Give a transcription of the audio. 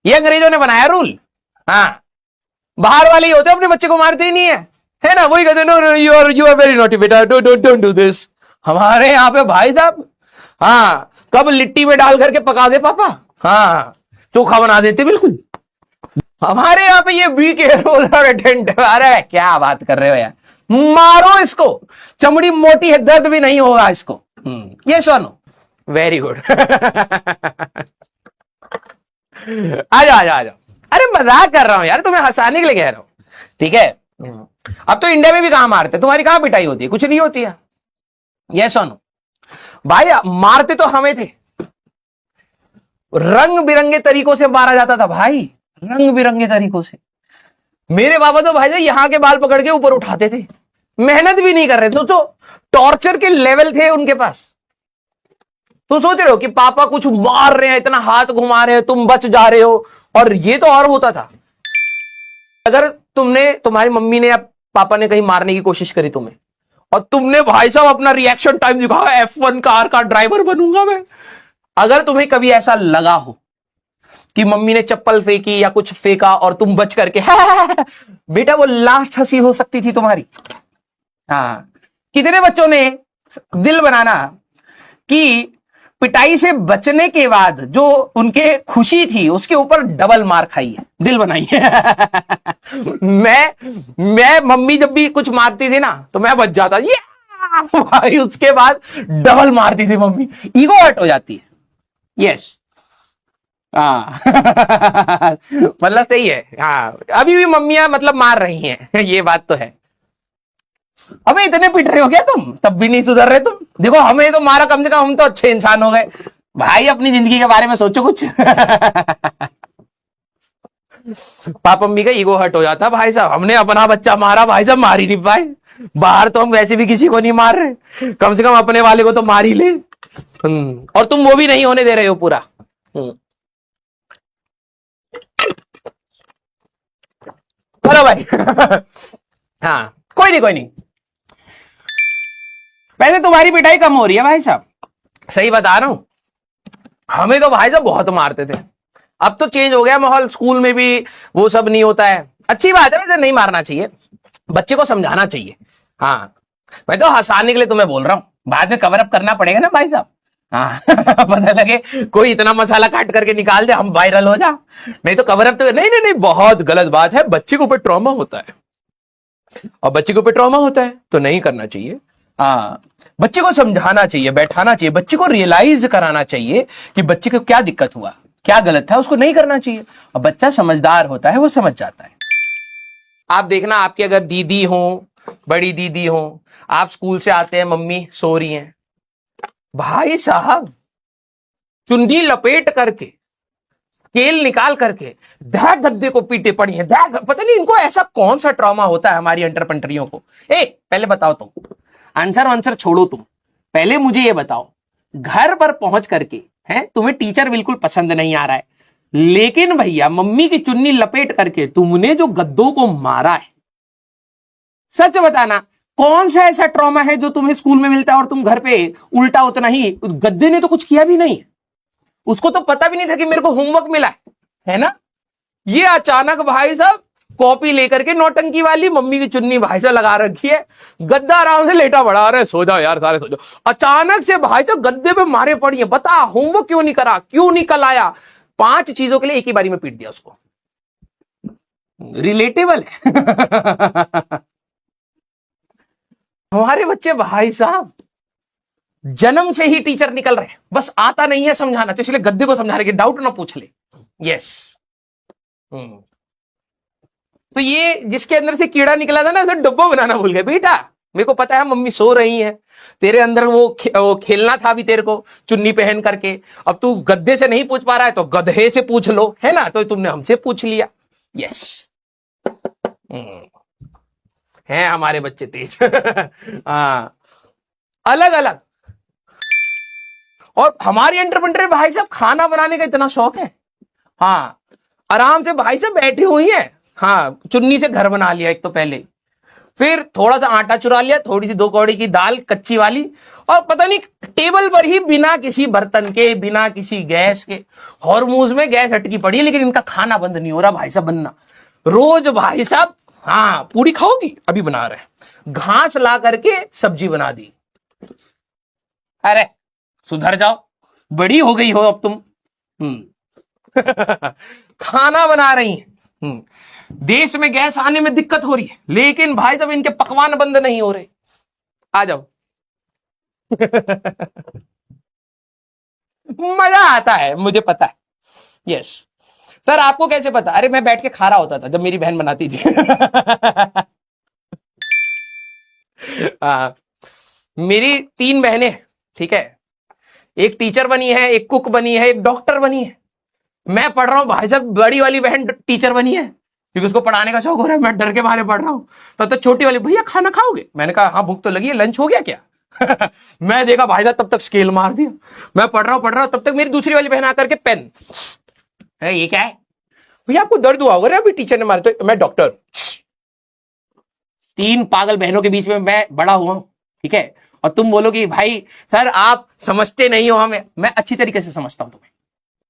ये अंग्रेजों ने बनाया रूल। हाँ, बाहर वाले ही होते हैं, अपने बच्चे को मारते ही नहीं है ना, वही कहते no you are very naughty बेटा, डोंट डू दिस। हमारे यहाँ पे भाई साहब, हाँ, कब लिट्टी में डाल करके पका दे पापा, हाँ, चोखा बना देते बिल्कुल। हमारे यहाँ पे ये बी केयरफुल और अटेंड। अरे क्या बात कर रहे हो यार, मारो इसको, चमड़ी मोटी है, दर्द भी नहीं होगा इसको। ये सुनो, वेरी गुड। आ जाओ आ जाओ आ जाओ। अरे मजाक कर रहा हूं यार, तुम्हें हंसाने के लिए कह रहा हूं, ठीक है। अब तो इंडिया में भी कहां मारते, तुम्हारी कहां पिटाई होती है, कुछ नहीं होती है। ये सुनो भाई, मारते तो हमें थे, रंग बिरंगे तरीकों से मारा जाता था भाई, रंग बिरंगे तरीकों से। मेरे बाबा तो भाई साहब यहां के बाल पकड़ के ऊपर उठाते थे, मेहनत भी नहीं कर रहे थे, तो टॉर्चर के लेवल थे उनके पास। तुम सोच रहे हो कि पापा कुछ मार रहे हैं, इतना हाथ घुमा रहे हैं, तुम बच जा रहे हो, और ये तो और होता था। अगर तुम्हारी मम्मी ने या पापा ने कहीं मारने की कोशिश करी तुम्हें, और तुमने भाई साहब अपना रिएक्शन टाइम दिखाया, F1 कार का ड्राइवर बनूंगा मैं। अगर तुम्हें कभी ऐसा लगा हो कि मम्मी ने चप्पल फेंकी या कुछ फेंका और तुम बच करके बेटा, वो लास्ट हंसी हो सकती थी तुम्हारी। हाँ, कितने बच्चों ने दिल बनाना कि पिटाई से बचने के बाद जो उनके खुशी थी उसके ऊपर डबल मार खाई है, दिल बनाई है। मैं मम्मी जब भी कुछ मारती थी ना तो मैं बच जाता, ये भाई, उसके बाद डबल मारती थी मम्मी, ईगो हर्ट हो जाती है। यस, हाँ। मतलब सही है, हाँ, अभी भी मम्मियां मतलब मार रही हैं। ये बात तो है। अबे इतने पिट रहे हो क्या तुम, तब भी नहीं सुधर रहे तुम। देखो हमें तो मारा, कम से कम हम तो अच्छे इंसान हो गए भाई, अपनी जिंदगी के बारे में सोचो कुछ। पापा मम्मी का ईगो हर्ट हो जाता भाई साहब, हमने अपना बच्चा मारा भाई साहब, मार ही नहीं पाए। बाहर तो हम वैसे भी किसी को नहीं मार रहे, कम से कम अपने वाले को तो मार ही ले। और तुम वो भी नहीं होने दे रहे हो पूरा। चलो भाई। हाँ, कोई नहीं कोई नहीं। वैसे तुम्हारी पिटाई कम हो रही है भाई साहब, सही बता रहा हूं। हमें तो भाई साहब बहुत मारते थे, अब तो चेंज हो गया माहौल, स्कूल में भी वो सब नहीं होता है। अच्छी बात है, वैसे नहीं मारना चाहिए, बच्चे को समझाना चाहिए। हाँ, मैं तो हंसाने के लिए तुम्हें बोल रहा हूं, बाद में कवर अप करना पड़ेगा ना भाई साहब। हाँ। पता लगे कोई इतना मसाला काट करके निकाल दे, हम वायरल हो जा, नहीं तो कवर अप तो नहीं नहीं नहीं, बहुत गलत बात है। बच्चे के ऊपर ट्रॉमा होता है, और बच्चे के ऊपर ट्रॉमा होता है तो नहीं करना चाहिए। हाँ, बच्चे को समझाना चाहिए, बैठाना चाहिए, बच्चे को रियलाइज कराना चाहिए कि बच्चे को क्या दिक्कत हुआ, क्या गलत था, उसको नहीं करना चाहिए। और बच्चा समझदार होता है, वो समझ जाता है। आप देखना, आपकी अगर दीदी हो, बड़ी दीदी हो, आप स्कूल से आते हैं, मम्मी सो रही हैं, भाई साहब चुन्नी लपेट करके, स्केल निकाल करके धा गद्दे को पीटे पड़ी है। पता नहीं इनको ऐसा कौन सा ट्रॉमा होता है हमारी अंटरपंटरियों को। पहले बताओ तुम, आंसर छोड़ो तुम, पहले मुझे ये बताओ, घर पर पहुंच करके है तुम्हें टीचर बिल्कुल पसंद नहीं आ रहा है, लेकिन भैया मम्मी की चुन्नी लपेट करके तुमने जो गद्दों को मारा है, सच बताना कौन सा ऐसा ट्रॉमा है जो तुम्हें स्कूल में मिलता है और तुम घर पे उल्टा उतना ही। गद्दे ने तो कुछ किया भी नहीं, उसको तो पता भी नहीं था कि मेरे को होमवर्क मिला है ना। ये अचानक भाई साहब कॉपी लेकर के नौटंकी वाली मम्मी की चुन्नी भाई साहब लगा रखी है, गद्दा आराम से लेटा पड़ा, अरे सो जाओ यार सारे सो जाओ। अचानक से भाई साहब गद्दे पे मारे पड़ी है, बता होमवर्क क्यों नहीं करा, क्यों नहीं कल आया। 5 चीजों के लिए एक ही बारी में पीट दिया उसको। रिलेटेबल है। हमारे बच्चे भाई साहब जन्म से ही टीचर निकल रहे हैं, बस आता नहीं है समझाना, तो इसलिए गद्दे को समझाने के डाउट ना पूछ ले। यस। तो ये जिसके अंदर से कीड़ा निकला था ना, तो डब्बा बनाना भूल गए बेटा। मेरे को पता है मम्मी सो रही है, तेरे अंदर वो खेलना था अभी तेरे को चुन्नी पहन करके। अब तू गद्दे से नहीं पूछ पा रहा है तो गधे से पूछ लो, है ना, तो तुमने हमसे पूछ लिया। यस। हैं हमारे बच्चे तेज। हाँ, अलग अलग। और हमारी एंटरप्रेन्योर भाई साहब खाना बनाने का इतना शौक है, हाँ, आराम से भाई साहब बैठी हुई है, हाँ, चुन्नी से घर बना लिया एक तो पहले, फिर थोड़ा सा आटा चुरा लिया, थोड़ी सी 2 कौड़ी की दाल कच्ची वाली, और पता नहीं टेबल पर ही बिना किसी बर्तन के, बिना किसी गैस के, हॉर्मूज में गैस अटकी पड़ी है, लेकिन इनका खाना बंद नहीं हो रहा भाई साहब बनना। रोज भाई साहब, हाँ पूरी खाओगी, अभी बना रहे हैं, घास ला करके सब्जी बना दी। अरे सुधर जाओ, बड़ी हो गई हो अब तुम। खाना बना रही हैं। देश में गैस आने में दिक्कत हो रही है, लेकिन भाई साहब इनके पकवान बंद नहीं हो रहे। आ जाओ। मजा आता है, मुझे पता है। यस सर, आपको कैसे पता? अरे मैं बैठ के खा रहा होता था जब मेरी बहन बनाती थी। हाँ, मेरी 3 बहनें, ठीक है, एक टीचर बनी है, एक कुक बनी है, एक डॉक्टर बनी है। मैं पढ़ रहा हूं भाई साहब, बड़ी वाली बहन टीचर बनी है क्योंकि उसको पढ़ाने का शौक हो रहा है, मैं डर के मारे पढ़ रहा हूं। तब तक छोटी वाली, भैया खाना खाओगे? मैंने कहा हाँ भूख तो लगी है, लंच हो गया क्या? मैं देखा भाई साहब, तब तक स्केल मार दिया। मैं पढ़ रहा हूं, तब तक मेरी दूसरी वाली बहन आकर के पेन, है ये क्या है? भैया आपको दर्द हुआ होगा ना अभी टीचर ने मारे, तो मैं डॉक्टर। 3 पागल बहनों के बीच में मैं बड़ा हुआ हूं, ठीक है, और तुम बोलो कि भाई सर आप समझते नहीं हो हमें। मैं अच्छी तरीके से समझता हूं तुम्हें।